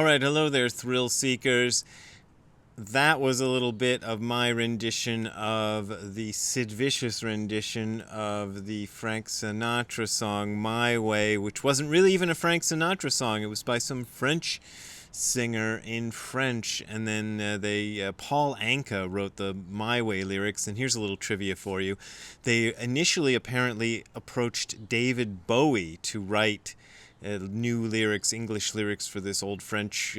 All right, hello there, thrill seekers. That was a little bit of my rendition of the Sid Vicious rendition of the Frank Sinatra song My Way, which wasn't really even a Frank Sinatra song. It was by some French singer in French, and then Paul Anka wrote the My Way lyrics. And here's a little trivia for you. They initially apparently approached David Bowie to write new lyrics, English lyrics for this old French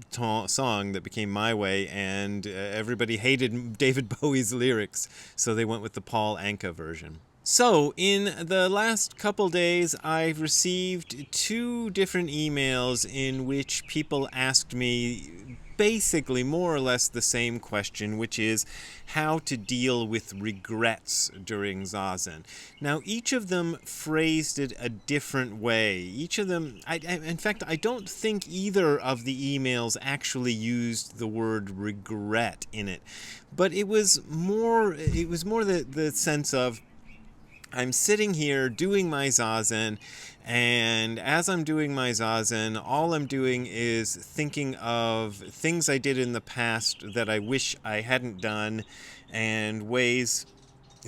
song that became My Way, and everybody hated David Bowie's lyrics, so they went with the Paul Anka version. So, in the last couple days, I've received 2 different emails in which people asked me basically more or less the same question, which is how to deal with regrets during Zazen. Now, each of them phrased it a different way. Each of them, in fact, I don't think either of the emails actually used the word regret in it, but it was more the sense of, I'm sitting here doing my Zazen, and as I'm doing my Zazen, all I'm doing is thinking of things I did in the past that I wish I hadn't done, and ways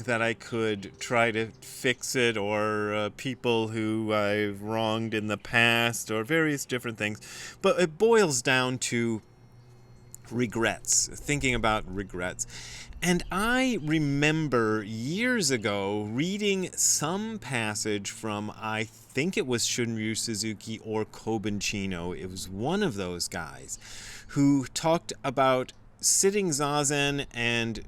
that I could try to fix it, or people who I've wronged in the past, or various different things. But it boils down to regrets, thinking about regrets. And I remember years ago reading some passage from, I think it was Shunryu Suzuki or Kobun Chino. It was one of those guys who talked about sitting Zazen and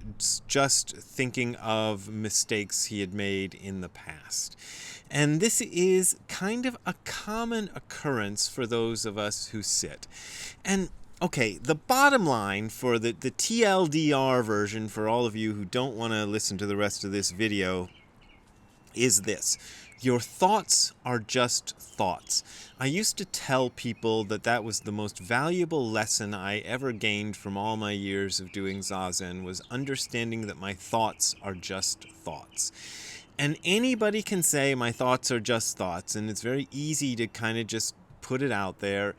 just thinking of mistakes he had made in the past. And this is kind of a common occurrence for those of us who sit. And okay, the bottom line for the TLDR version, for all of you who don't want to listen to the rest of this video, is this. Your thoughts are just thoughts. I used to tell people that was the most valuable lesson I ever gained from all my years of doing Zazen, was understanding that my thoughts are just thoughts. And anybody can say my thoughts are just thoughts, and it's very easy to kind of just put it out there.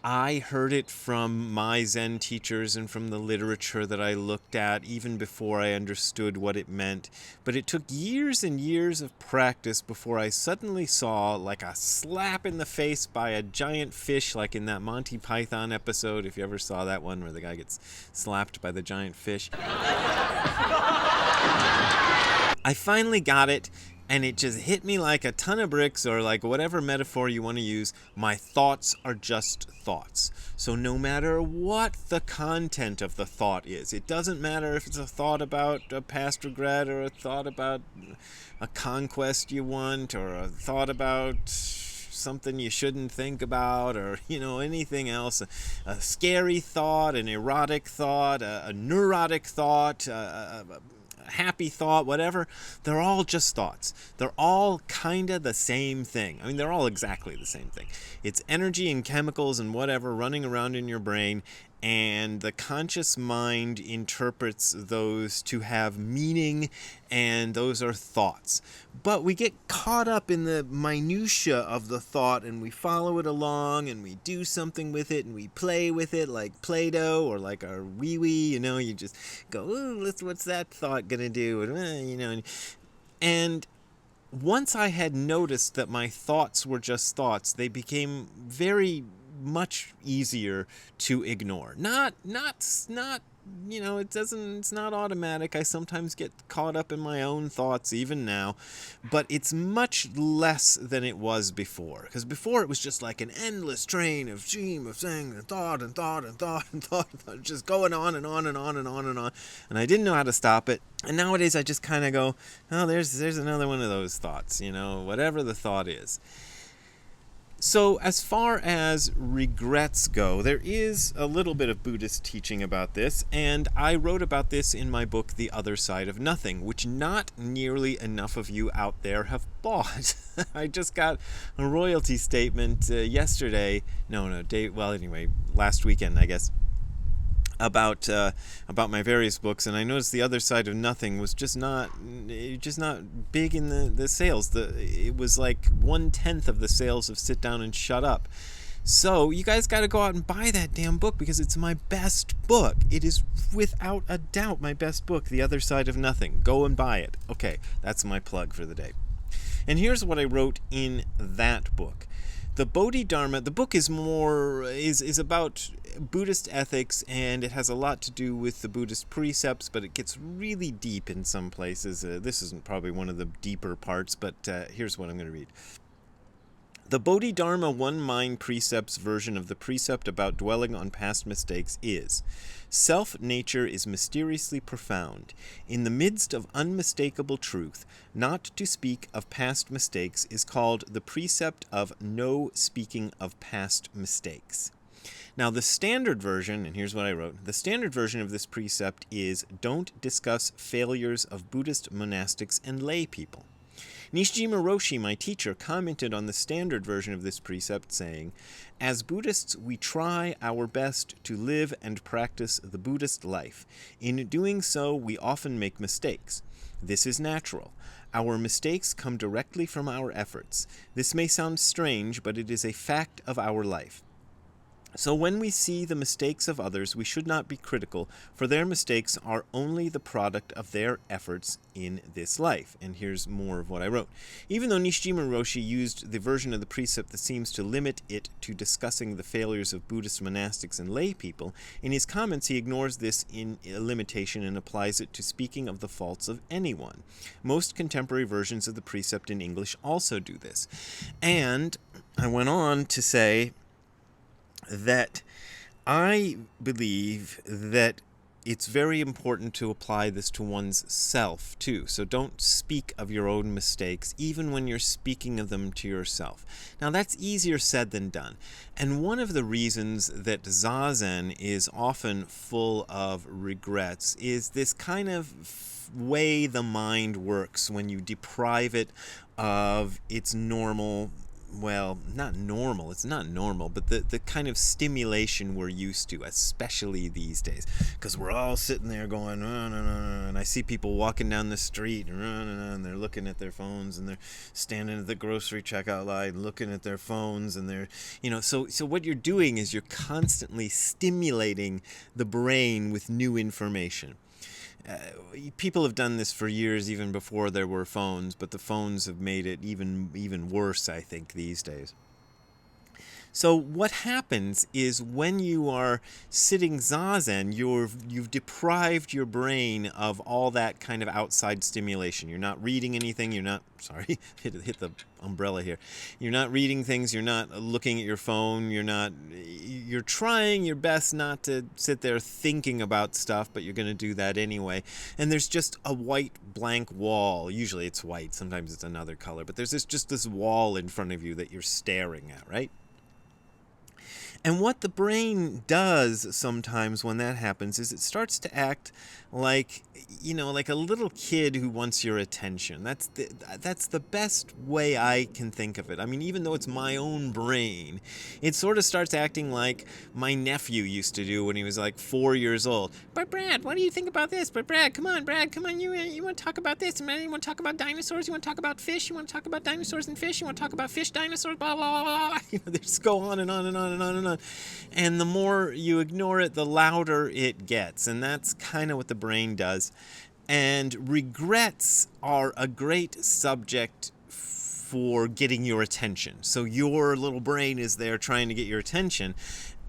I heard it from my Zen teachers and from the literature that I looked at even before I understood what it meant. But it took years and years of practice before I suddenly saw, like a slap in the face by a giant fish, like in that Monty Python episode, if you ever saw that one where the guy gets slapped by the giant fish. I finally got it. And it just hit me like a ton of bricks, or like whatever metaphor you want to use. My thoughts are just thoughts. So no matter what the content of the thought is, it doesn't matter if it's a thought about a past regret, or a thought about a conquest you want, or a thought about something you shouldn't think about, or anything else, a scary thought, an erotic thought, a neurotic thought, a happy thought, whatever, they're all just thoughts. They're all kind of the same thing. I mean, they're all exactly the same thing. It's energy and chemicals and whatever running around in your brain, and the conscious mind interprets those to have meaning, and those are thoughts. But we get caught up in the minutia of the thought, and we follow it along, and we do something with it, and we play with it like Play-Doh, or like our wee-wee, you just go, ooh, what's that thought gonna do? And once I had noticed that my thoughts were just thoughts, they became very much easier to ignore. It's not automatic. I sometimes get caught up in my own thoughts even now, but it's much less than it was before. Because before it was just like an endless train of stream of saying and thought and thought and thought and thought, just going on and on and on and on and on. And I didn't know how to stop it. And nowadays I just kind of go, oh, there's another one of those thoughts, whatever the thought is. So as far as regrets go, there is a little bit of Buddhist teaching about this, and I wrote about this in my book, The Other Side of Nothing, which not nearly enough of you out there have bought. I just got a royalty statement yesterday, last weekend, I guess, about my various books, and I noticed The Other Side of Nothing was just not big in the sales. It was like 1/10 of the sales of Sit Down and Shut Up. So you guys got to go out and buy that damn book because it's my best book. It is without a doubt my best book, The Other Side of Nothing. Go and buy it. Okay, that's my plug for the day. And here's what I wrote in that book. The Bodhidharma, the book is about Buddhist ethics, and it has a lot to do with the Buddhist precepts, but it gets really deep in some places. This isn't probably one of the deeper parts, but here's what I'm going to read. The Bodhidharma One Mind Precepts version of the precept about dwelling on past mistakes is: self-nature is mysteriously profound. In the midst of unmistakable truth, not to speak of past mistakes is called the precept of no speaking of past mistakes. Now, the standard version, and here's what I wrote, the standard version of this precept is: don't discuss failures of Buddhist monastics and lay people. Nishijima Roshi, my teacher, commented on the standard version of this precept, saying, as Buddhists, we try our best to live and practice the Buddhist life. In doing so, we often make mistakes. This is natural. Our mistakes come directly from our efforts. This may sound strange, but it is a fact of our life. So when we see the mistakes of others, we should not be critical, for their mistakes are only the product of their efforts in this life. And here's more of what I wrote. Even though Nishijima Roshi used the version of the precept that seems to limit it to discussing the failures of Buddhist monastics and lay people, in his comments he ignores this limitation and applies it to speaking of the faults of anyone. Most contemporary versions of the precept in English also do this. And I went on to say that I believe that it's very important to apply this to one's self, too. So don't speak of your own mistakes, even when you're speaking of them to yourself. Now, that's easier said than done. And one of the reasons that Zazen is often full of regrets is this kind of way the mind works when you deprive it of its normal, well, not normal, it's not normal, but the kind of stimulation we're used to, especially these days. Because we're all sitting there going, and I see people walking down the street, and they're looking at their phones, and they're standing at the grocery checkout line looking at their phones, and they're, so what you're doing is you're constantly stimulating the brain with new information. People have done this for years, even before there were phones, but the phones have made it even worse, I think, these days. So what happens is when you are sitting Zazen, you've deprived your brain of all that kind of outside stimulation. You're not reading anything. You're not, sorry, hit the umbrella here. You're not reading things. You're not looking at your phone. You're trying your best not to sit there thinking about stuff, but you're going to do that anyway. And there's just a white blank wall. Usually it's white. Sometimes it's another color. But there's just this wall in front of you that you're staring at, right? And what the brain does sometimes when that happens is it starts to act like, like a little kid who wants your attention. That's the best way I can think of it. I mean, even though it's my own brain, it sort of starts acting like my nephew used to do when he was like 4 years old. But Brad, what do you think about this? But Brad, come on, you want to talk about this? Man, you want to talk about dinosaurs? You want to talk about fish? You want to talk about dinosaurs and fish? You want to talk about fish, dinosaurs, blah, blah, blah, blah. They just go on and on and on and on and on. And the more you ignore it, the louder it gets. And that's kind of what the brain does. And regrets are a great subject for getting your attention. So your little brain is there trying to get your attention,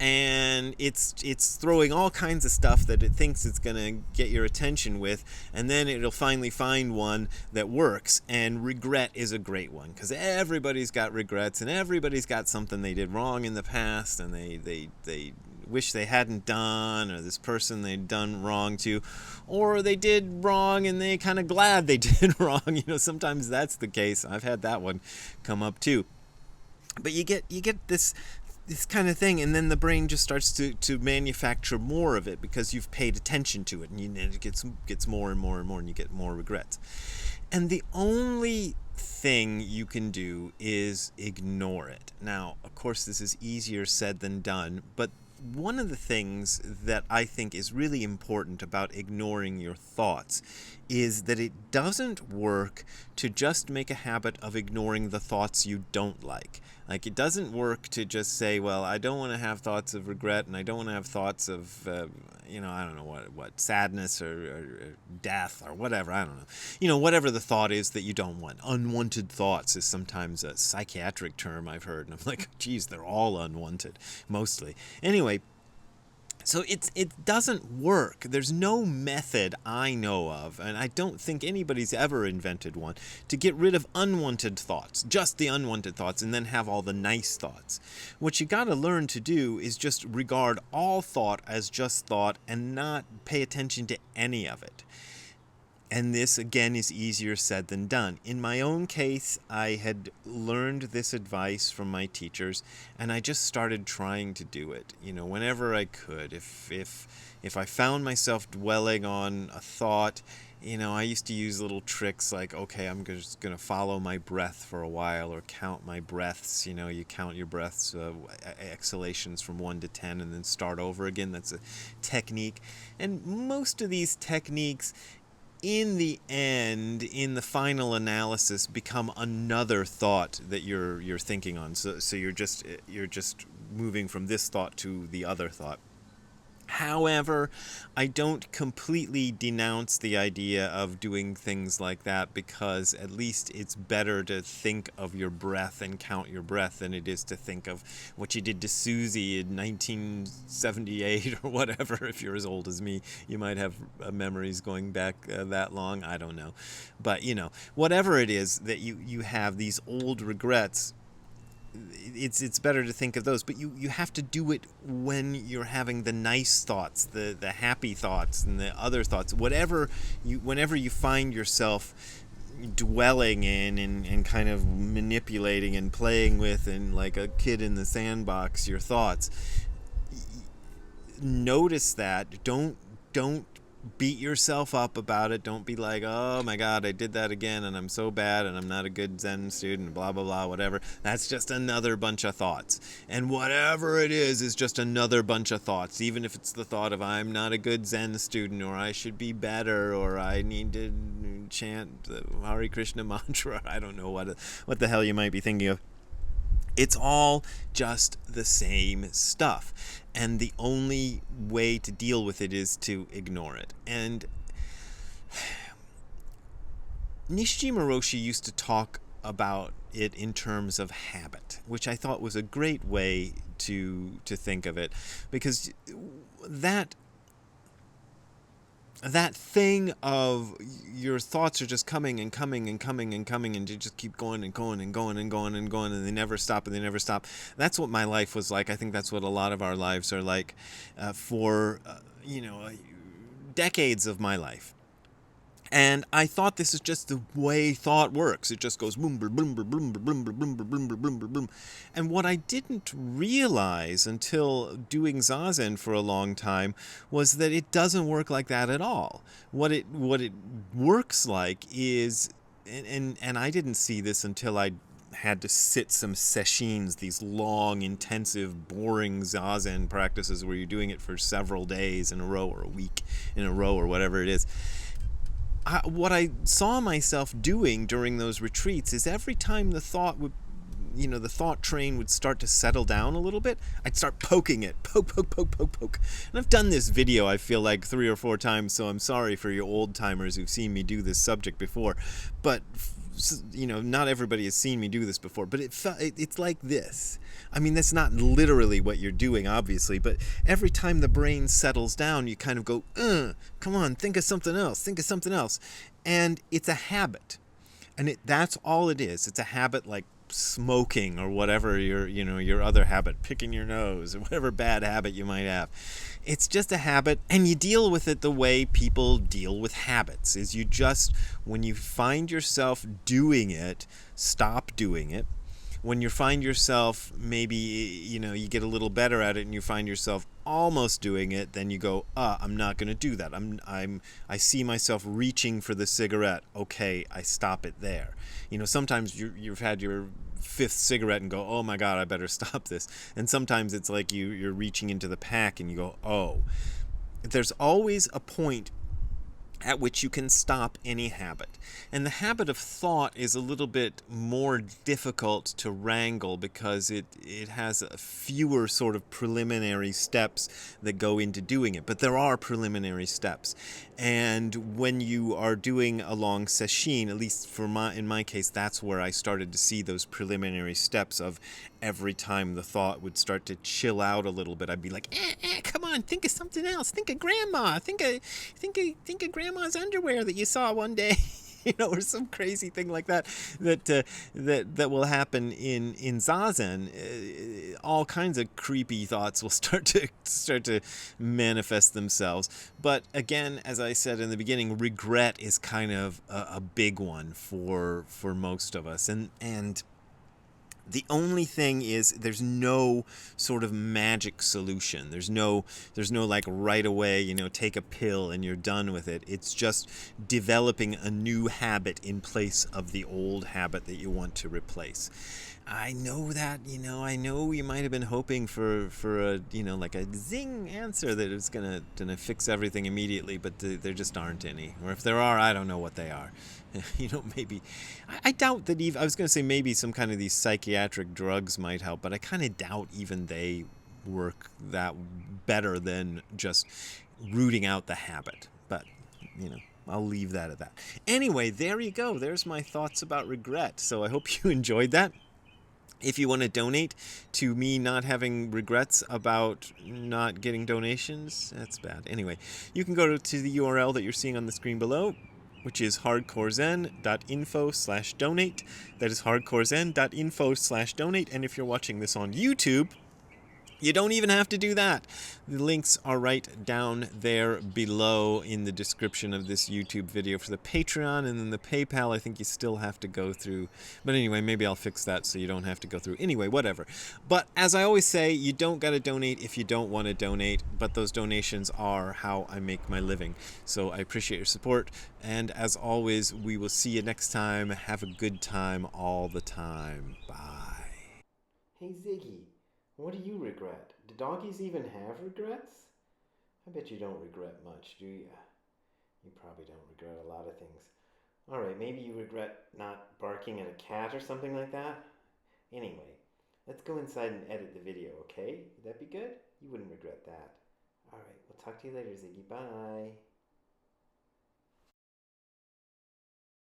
and it's throwing all kinds of stuff that it thinks it's going to get your attention with, and then it'll finally find one that works. And regret is a great one, because everybody's got regrets, and everybody's got something they did wrong in the past, and they wish they hadn't done, or this person they'd done wrong to, or they did wrong and they kind of glad they did wrong. Sometimes that's the case. I've had that one come up too. But you get this kind of thing, and then the brain just starts to manufacture more of it because you've paid attention to it, and it gets more and more and more, and you get more regrets. And the only thing you can do is ignore it. Now, of course, this is easier said than done, but one of the things that I think is really important about ignoring your thoughts is that it doesn't work to just make a habit of ignoring the thoughts you don't like. Like, it doesn't work to just say, well, I don't want to have thoughts of regret, and I don't want to have thoughts of, I don't know what sadness or death or whatever, I don't know. Whatever the thought is that you don't want. Unwanted thoughts is sometimes a psychiatric term I've heard, and I'm like, geez, they're all unwanted, mostly. Anyway, so it doesn't work. There's no method I know of, and I don't think anybody's ever invented one, to get rid of unwanted thoughts, just the unwanted thoughts, and then have all the nice thoughts. What you gotta learn to do is just regard all thought as just thought and not pay attention to any of it. And this, again, is easier said than done. In my own case, I had learned this advice from my teachers, and I just started trying to do it, whenever I could. If I found myself dwelling on a thought, I used to use little tricks like, okay, I'm just going to follow my breath for a while, or count my breaths. You count your breaths, exhalations from 1 to 10, and then start over again. That's a technique. And most of these techniques, in the end, in the final analysis, become another thought that you're thinking on. So you're just moving from this thought to the other thought. However, I don't completely denounce the idea of doing things like that, because at least it's better to think of your breath and count your breath than it is to think of what you did to Susie in 1978 or whatever. If you're as old as me, you might have memories going back that long. I don't know. But, whatever it is that you have, these old regrets, it's better to think of those, but you have to do it when you're having the nice thoughts, the happy thoughts, and the other thoughts. Whenever you find yourself dwelling in and kind of manipulating and playing with, and like a kid in the sandbox, your thoughts, notice that. Don't beat yourself up about it. Don't be like, oh my God, I did that again, and I'm so bad, and I'm not a good Zen student, blah, blah, blah, whatever. That's just another bunch of thoughts. And whatever it is just another bunch of thoughts. Even if it's the thought of, I'm not a good Zen student, or I should be better, or I need to chant the Hare Krishna mantra. I don't know what the hell you might be thinking of. It's all just the same stuff. And the only way to deal with it is to ignore it. And Nishijima Roshi used to talk about it in terms of habit, which I thought was a great way to think of it, because that thing of your thoughts are just coming and coming and coming and coming, and you just keep going and going and going and going and going, and they never stop and they never stop. That's what my life was like. I think that's what a lot of our lives are like for decades of my life. And I thought this is just the way thought works. It just goes boom, boom, boom, boom, boom, boom, boom, boom, boom, boom, boom. And what I didn't realize until doing Zazen for a long time was that it doesn't work like that at all. What it works like is, and I didn't see this until I had to sit some sessions, these long, intensive, boring Zazen practices where you're doing it for several days in a row, or a week in a row, or whatever it is. What I saw myself doing during those retreats is every time the thought would, the thought train would start to settle down a little bit, I'd start poking it. Poke, poke, poke, poke, poke. And I've done this video, I feel like, 3 or 4 times, so I'm sorry for your old timers who've seen me do this subject before. But, not everybody has seen me do this before, but it's like this. I mean, that's not literally what you're doing, obviously, but every time the brain settles down, you kind of go, come on, think of something else. And it's a habit. And that's all it is. It's a habit like smoking, or whatever your other habit, picking your nose, or whatever bad habit you might have. It's just a habit, and you deal with it the way people deal with habits, is you just, when you find yourself doing it, stop doing it. When you find yourself, maybe, you get a little better at it and you find yourself almost doing it, then you go, I'm not going to do that. I see myself reaching for the cigarette. Okay, I stop it there. Sometimes you've had your 5th cigarette and go, oh my God, I better stop this. And sometimes it's like you're reaching into the pack and you go, oh. There's always a point at which you can stop any habit. And the habit of thought is a little bit more difficult to wrangle because it has fewer sort of preliminary steps that go into doing it. But there are preliminary steps. And when you are doing a long sesshin, at least in my case, that's where I started to see those preliminary steps of every time the thought would start to chill out a little bit, I'd be like, come on, think of something else. Think of grandma. Think of grandma's underwear that you saw one day. Or some crazy thing like that that will happen in zazen. All kinds of creepy thoughts will start to manifest themselves. But again, as I said in the beginning, regret is kind of a big one for most of us, and the only thing is there's no sort of magic solution. There's no like right away, take a pill and you're done with it. It's just developing a new habit in place of the old habit that you want to replace. I know that, I know you might have been hoping for a, like a zing answer that is gonna fix everything immediately, but there just aren't any. Or if there are, I don't know what they are. Maybe. I doubt that even, I was gonna say maybe some kind of these psychiatric drugs might help, but I kind of doubt even they work that better than just rooting out the habit. But, I'll leave that at that. Anyway, there you go. There's my thoughts about regret. So I hope you enjoyed that. If you want to donate to me not having regrets about not getting donations, that's bad. Anyway, you can go to the URL that you're seeing on the screen below, which is hardcorezen.info/donate. That is hardcorezen.info/donate. And if you're watching this on YouTube, you don't even have to do that. The links are right down there below in the description of this YouTube video for the Patreon, and then the PayPal I think you still have to go through. But anyway, maybe I'll fix that so you don't have to go through. Anyway, whatever. But as I always say, you don't got to donate if you don't want to donate, but those donations are how I make my living. So I appreciate your support, and as always, we will see you next time. Have a good time all the time. Bye. Hey Ziggy. What do you regret? Do doggies even have regrets? I bet you don't regret much, do you? You probably don't regret a lot of things. Alright, maybe you regret not barking at a cat or something like that? Anyway, let's go inside and edit the video, okay? Would that be good? You wouldn't regret that. Alright, we'll talk to you later, Ziggy. Bye.